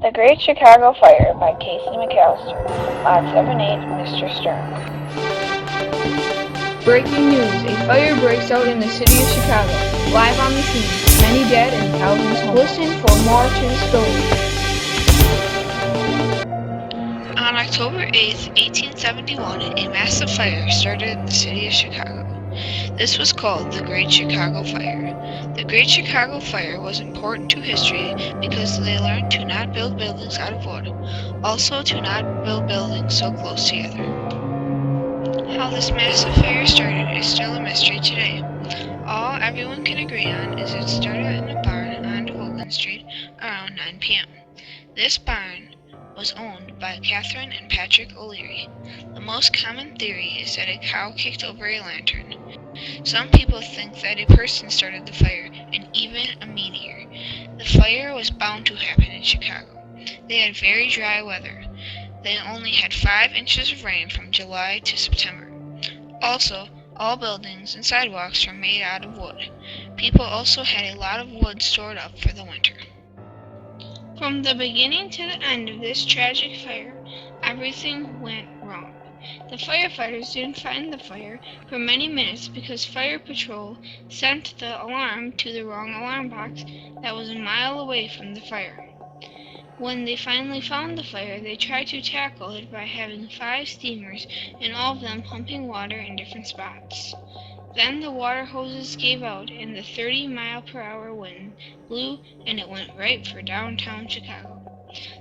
The Great Chicago Fire by Casey McAllister. Lot 7-8, Mr. Stern. Breaking news. A fire breaks out in the city of Chicago. Live on the scene. Many dead and thousands homeless. Listen for more to the story. On October 8, 1871, a massive fire started in the city of Chicago. This was called the Great Chicago Fire. The Great Chicago Fire was important to history because they learned to not build buildings out of wood, also to not build buildings so close together. How this massive fire started is still a mystery today. All everyone can agree on is it started in a barn on DeVogan Street around 9 p.m. This barn was owned by Catherine and Patrick O'Leary. The most common theory is that a cow kicked over a lantern. Some people think that a person started the fire, and even a meteor. The fire was bound to happen in Chicago. They had very dry weather. They only had 5 inches of rain from July to September. Also, all buildings and sidewalks were made out of wood. People also had a lot of wood stored up for the winter. From the beginning to the end of this tragic fire, everything went wrong. The firefighters didn't find the fire for many minutes because Fire Patrol sent the alarm to the wrong alarm box that was a mile away from the fire. When they finally found the fire, they tried to tackle it by having 5 steamers and all of them pumping water in different spots. Then the water hoses gave out and the 30-mile-per-hour wind blew and it went right for downtown Chicago.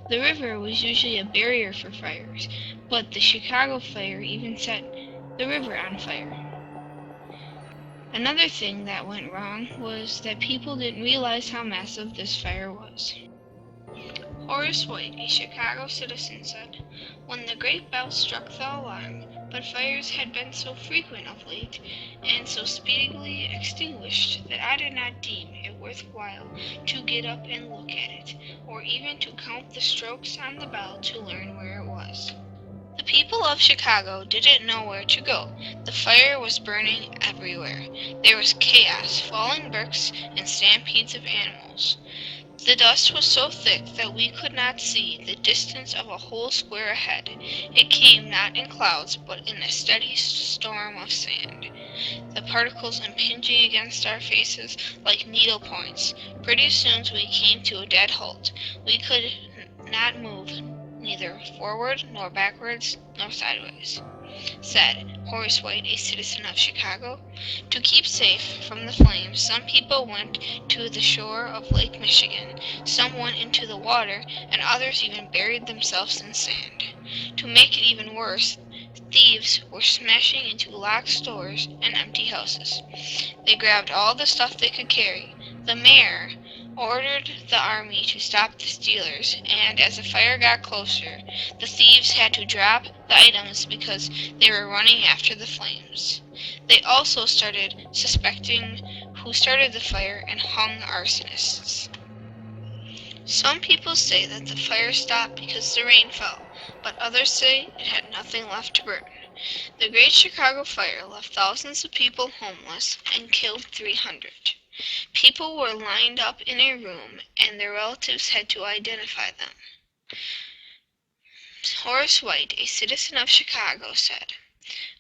The river was usually a barrier for fires, but the Chicago fire even set the river on fire. Another thing that went wrong was that people didn't realize how massive this fire was. Horace White, a Chicago citizen, said, "When the great bell struck the alarm, but fires had been so frequent of late, and so speedily extinguished, that I did not deem it worthwhile to get up and look at it, or even to count the strokes on the bell to learn where it was." The people of Chicago didn't know where to go. The fire was burning everywhere. There was chaos, falling bricks, and stampedes of animals. The dust was so thick that we could not see the distance of a whole square ahead. It came not in clouds, but in a steady storm of sand, the particles impinging against our faces like needle points. Pretty soon we came to a dead halt. We could not move, neither forward, nor backwards, nor sideways. Said Horace White, a citizen of Chicago. To keep safe from the flames, some people went to the shore of Lake Michigan, some went into the water, and others even buried themselves in sand. To make it even worse, thieves were smashing into locked stores and empty houses. They grabbed all the stuff they could carry. The mayor ordered the army to stop the stealers, and as the fire got closer, the thieves had to drop the items because they were running after the flames. They also started suspecting who started the fire and hung arsonists. Some people say that the fire stopped because the rain fell, but others say it had nothing left to burn. The Great Chicago Fire left thousands of people homeless and killed 300. People were lined up in a room, and their relatives had to identify them. Horace White, a citizen of Chicago, said,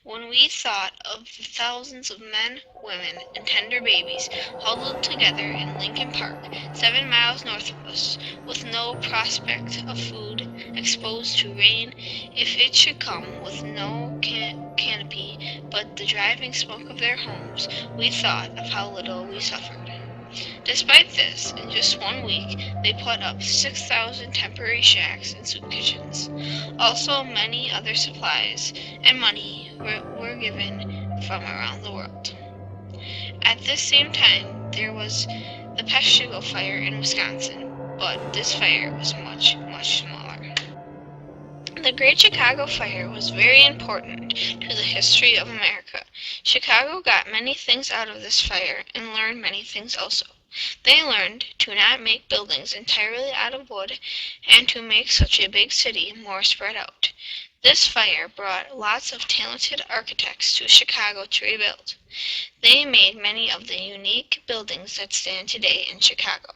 "When we thought of the thousands of men, women, and tender babies huddled together in Lincoln Park, 7 miles north of us, with no prospect of food, exposed to rain, if it should come, with no canopy but the driving smoke of their homes, we thought of how little we suffered." Despite this, in just 1 week, they put up 6,000 temporary shacks and soup kitchens. Also, many other supplies and money were given from around the world. At this same time, there was the Peshtigo Fire in Wisconsin, but this fire was much, much smaller. The Great Chicago Fire was very important to the history of America. Chicago got many things out of this fire and learned many things also. They learned to not make buildings entirely out of wood and to make such a big city more spread out. This fire brought lots of talented architects to Chicago to rebuild. They made many of the unique buildings that stand today in Chicago.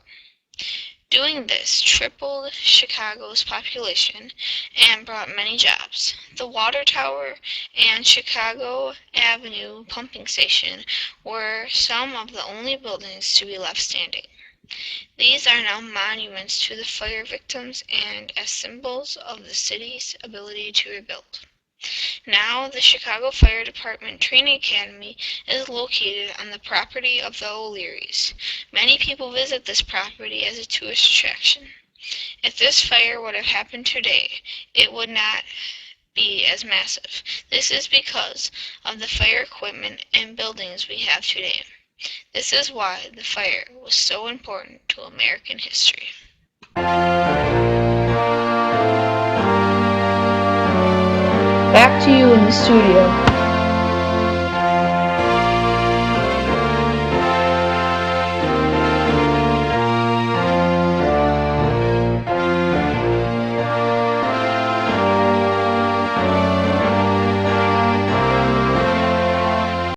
Doing this tripled Chicago's population and brought many jobs. The water tower and Chicago Avenue pumping station were some of the only buildings to be left standing. These are now monuments to the fire victims and as symbols of the city's ability to rebuild. Now, the Chicago Fire Department Training Academy is located on the property of the O'Learys. Many people visit this property as a tourist attraction. If this fire would have happened today, it would not be as massive. This is because of the fire equipment and buildings we have today. This is why the fire was so important to American history. Back to you in the studio.